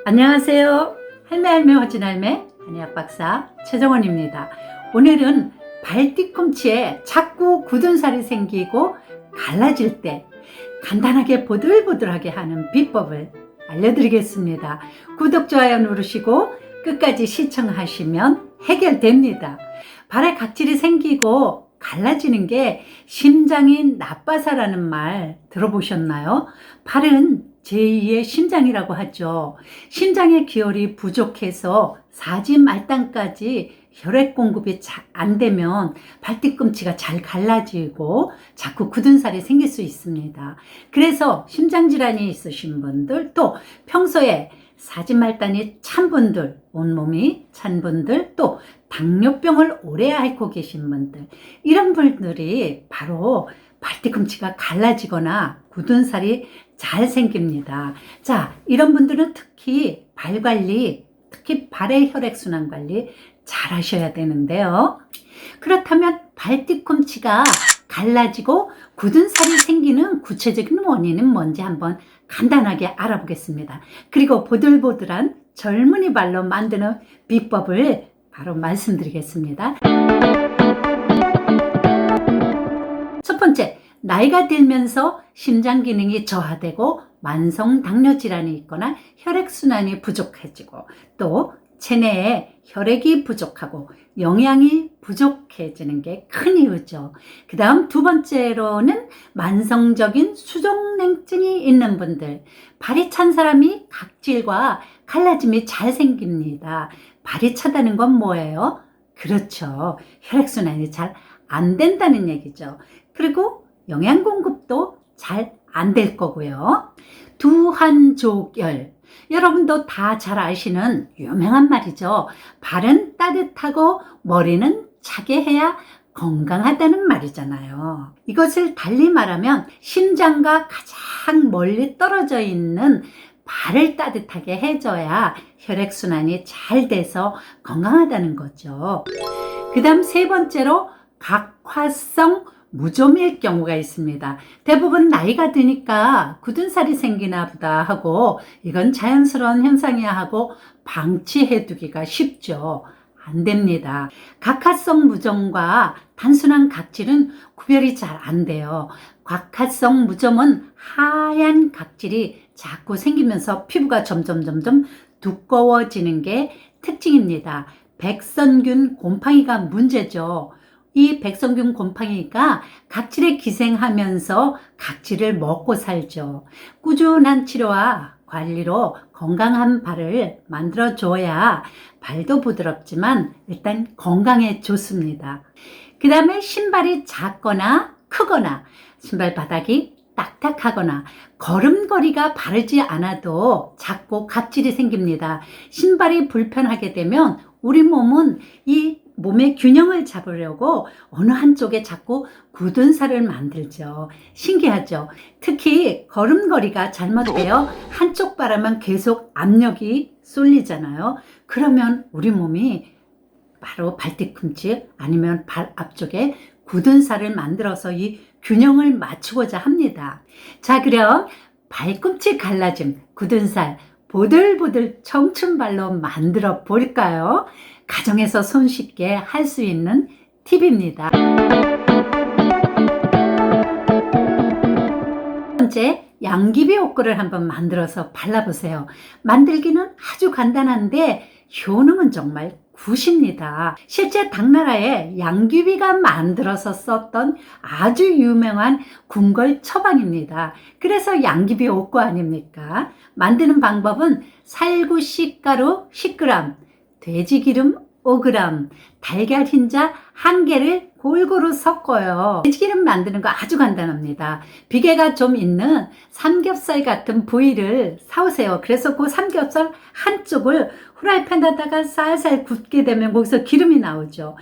안녕하세요. 할매할매 허진할매 한의학 박사 최정원입니다. 오늘은 발 뒤꿈치에 자꾸 굳은 살이 생기고 갈라질 때 간단하게 보들보들하게 하는 비법을 알려드리겠습니다. 구독, 좋아요 누르시고 끝까지 시청하시면 해결됩니다. 발에 각질이 생기고 갈라지는 게 심장이 나빠서라는 말 들어보셨나요? 발은 제2의 심장이라고 하죠. 심장의 기혈이 부족해서 사지 말단까지 혈액 공급이 안 되면 발뒤꿈치가 잘 갈라지고 자꾸 굳은 살이 생길 수 있습니다. 그래서 심장질환이 있으신 분들, 또 평소에 사지말단이 찬 분들, 온몸이 찬 분들, 또 당뇨병을 오래 앓고 계신 분들, 이런 분들이 바로 발뒤꿈치가 갈라지거나 굳은 살이 잘 생깁니다. 자, 이런 분들은 특히 발 관리, 특히 발의 혈액순환 관리 잘 하셔야 되는데요. 그렇다면 발뒤꿈치가 갈라지고 굳은 살이 생기는 구체적인 원인은 뭔지 한번 간단하게 알아보겠습니다. 그리고 보들보들한 젊은이 발로 만드는 비법을 바로 말씀드리겠습니다. 첫 번째, 나이가 들면서 심장 기능이 저하되고 만성 당뇨 질환이 있거나 혈액순환이 부족해지고 또 체내에 혈액이 부족하고 영양이 부족해지는 게 큰 이유죠. 그 다음 두 번째로는 만성적인 수족냉증이 있는 분들, 발이 찬 사람이 각질과 갈라짐이 잘 생깁니다. 발이 차다는 건 뭐예요? 그렇죠. 혈액순환이 잘 안 된다는 얘기죠. 그리고 영양 공급도 잘 안 될 거고요. 두한족열, 여러분도 다 잘 아시는 유명한 말이죠. 발은 따뜻하고 머리는 차게 해야 건강하다는 말이잖아요. 이것을 달리 말하면 심장과 가장 멀리 떨어져 있는 발을 따뜻하게 해줘야 혈액순환이 잘 돼서 건강하다는 거죠. 그 다음 세 번째로 각화성 무좀일 경우가 있습니다. 대부분 나이가 드니까 굳은 살이 생기나 보다 하고 이건 자연스러운 현상이야 하고 방치해 두기가 쉽죠. 안 됩니다. 각화성 무좀과 단순한 각질은 구별이 잘 안 돼요. 각화성 무좀은 하얀 각질이 자꾸 생기면서 피부가 점점 두꺼워지는 게 특징입니다. 백선균 곰팡이가 문제죠. 이 백선균 곰팡이가 각질에 기생하면서 각질을 먹고 살죠. 꾸준한 치료와 관리로 건강한 발을 만들어줘야 발도 부드럽지만 일단 건강에 좋습니다. 그 다음에 신발이 작거나 크거나 신발 바닥이 딱딱하거나 걸음걸이가 바르지 않아도 자꾸 각질이 생깁니다. 신발이 불편하게 되면 우리 몸은 이 몸의 균형을 잡으려고 어느 한쪽에 자꾸 굳은 살을 만들죠. 신기하죠? 특히 걸음걸이가 잘못되어 한쪽 바라만 계속 압력이 쏠리잖아요. 그러면 우리 몸이 바로 발뒤꿈치 아니면 발 앞쪽에 굳은 살을 만들어서 이 균형을 맞추고자 합니다. 자, 그럼 발꿈치 갈라짐, 굳은 살, 보들보들 청춘발로 만들어 볼까요? 가정에서 손쉽게 할 수 있는 팁입니다. 첫 번째, 양귀비 옷걸이를 한번 만들어서 발라보세요. 만들기는 아주 간단한데 효능은 정말 굿입니다. 실제 당나라에 양귀비가 만들어서 썼던 아주 유명한 궁궐 처방입니다. 그래서 양귀비 옷거 아닙니까? 만드는 방법은 살구 씨가루 10g, 돼지기름 5g, 달걀 흰자 1개를 골고루 섞어요. 돼지기름 만드는 거 아주 간단합니다. 비계가 좀 있는 삼겹살 같은 부위를 사오세요. 그래서 그 삼겹살 한쪽을 후라이팬에다가 살살 굽게 되면 거기서 기름이 나오죠.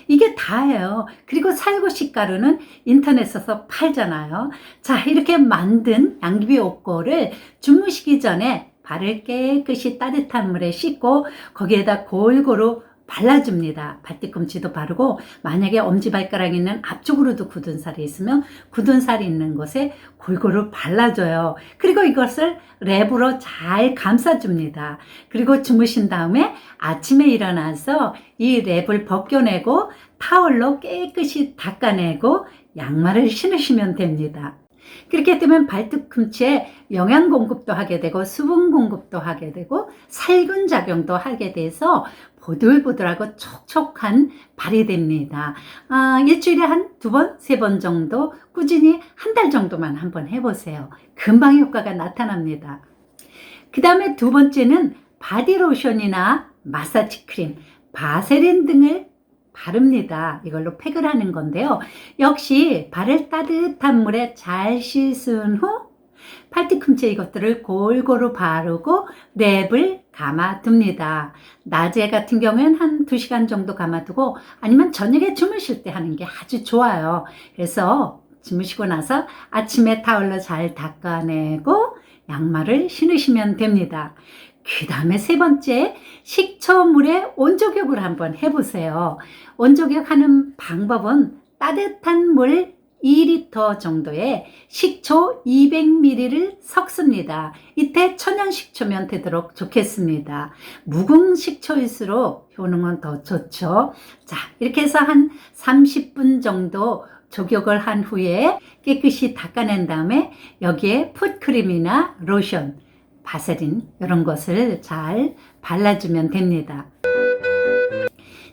이게 다예요. 그리고 살구씨 가루는 인터넷에서 팔잖아요. 자, 이렇게 만든 양귀비 옷걸을 주무시기 전에 발을 깨끗이 따뜻한 물에 씻고 거기에다 골고루 발라줍니다. 발뒤꿈치도 바르고, 만약에 엄지발가락 있는 앞쪽으로도 굳은 살이 있으면 굳은 살이 있는 곳에 골고루 발라줘요. 그리고 이것을 랩으로 잘 감싸줍니다. 그리고 주무신 다음에 아침에 일어나서 이 랩을 벗겨내고 타월로 깨끗이 닦아내고 양말을 신으시면 됩니다. 그렇게 되면 발뒤꿈치에 영양 공급도 하게 되고 수분 공급도 하게 되고 살균 작용도 하게 돼서 보들보들하고 촉촉한 발이 됩니다. 일주일에 한 2번, 3번 정도 꾸준히 한 달 정도만 한번 해보세요. 금방 효과가 나타납니다. 그 다음에 두 번째는 바디로션이나 마사지 크림, 바세린 등을 바릅니다. 이걸로 팩을 하는 건데요. 역시 발을 따뜻한 물에 잘 씻은 후 팔뒤꿈치에 이것들을 골고루 바르고 랩을 감아둡니다. 낮에 같은 경우에는 한 2시간 정도 감아두고 아니면 저녁에 주무실 때 하는 게 아주 좋아요. 그래서 주무시고 나서 아침에 타월로 잘 닦아내고 양말을 신으시면 됩니다. 그 다음에 세 번째, 식초물에 온조격을 한번 해보세요. 온조격 하는 방법은 따뜻한 물 2리터 정도에 식초 200ml를 섞습니다. 이때 천연 식초면 되도록 좋겠습니다. 묵은 식초일수록 효능은 더 좋죠. 자, 이렇게 해서 한 30분 정도 조격을 한 후에 깨끗이 닦아낸 다음에 여기에 풋크림이나 로션, 바세린 이런 것을 잘 발라주면 됩니다.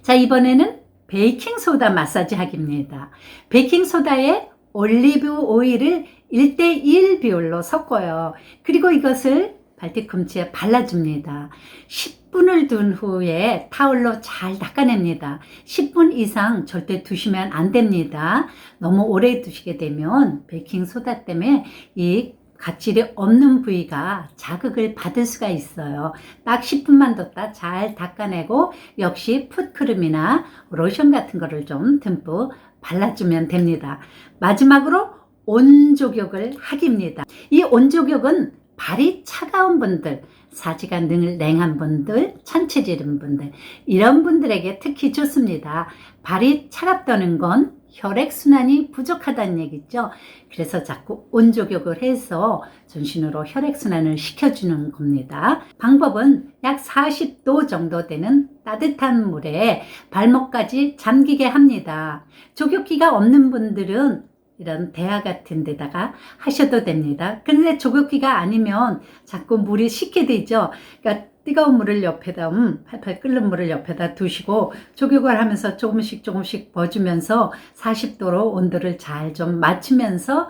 자, 이번에는 베이킹소다 마사지 하기입니다. 베이킹소다에 올리브 오일을 1:1 비율로 섞어요. 그리고 이것을 발뒤꿈치에 발라줍니다. 10분을 둔 후에 타올로 잘 닦아냅니다. 10분 이상 절대 두시면 안 됩니다. 너무 오래 두시게 되면 베이킹소다 때문에 이 각질이 없는 부위가 자극을 받을 수가 있어요. 딱 10분만 뒀다 잘 닦아내고 역시 풋크림이나 로션 같은 거를 좀 듬뿍 발라주면 됩니다. 마지막으로 온조격을 하기입니다. 이 온조격은 발이 차가운 분들, 사지가 늘 냉한 분들, 천체질인 분들 이런 분들에게 특히 좋습니다. 발이 차갑다는 건 혈액순환이 부족하다는 얘기죠. 그래서 자꾸 온조격을 해서 전신으로 혈액순환을 시켜주는 겁니다. 방법은 약 40도 정도 되는 따뜻한 물에 발목까지 잠기게 합니다. 조격기가 없는 분들은 이런 대야 같은 데다가 하셔도 됩니다. 그런데 조격기가 아니면 자꾸 물이 식게 되죠. 그러니까 뜨거운 물을 옆에다 팔팔 끓는 물을 옆에다 두시고 조격을 하면서 조금씩 버주면서 40도로 온도를 잘 좀 맞추면서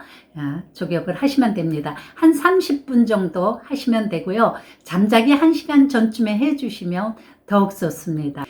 조격을 하시면 됩니다. 한 30분 정도 하시면 되고요. 잠자기 1시간 전쯤에 해주시면 더욱 좋습니다.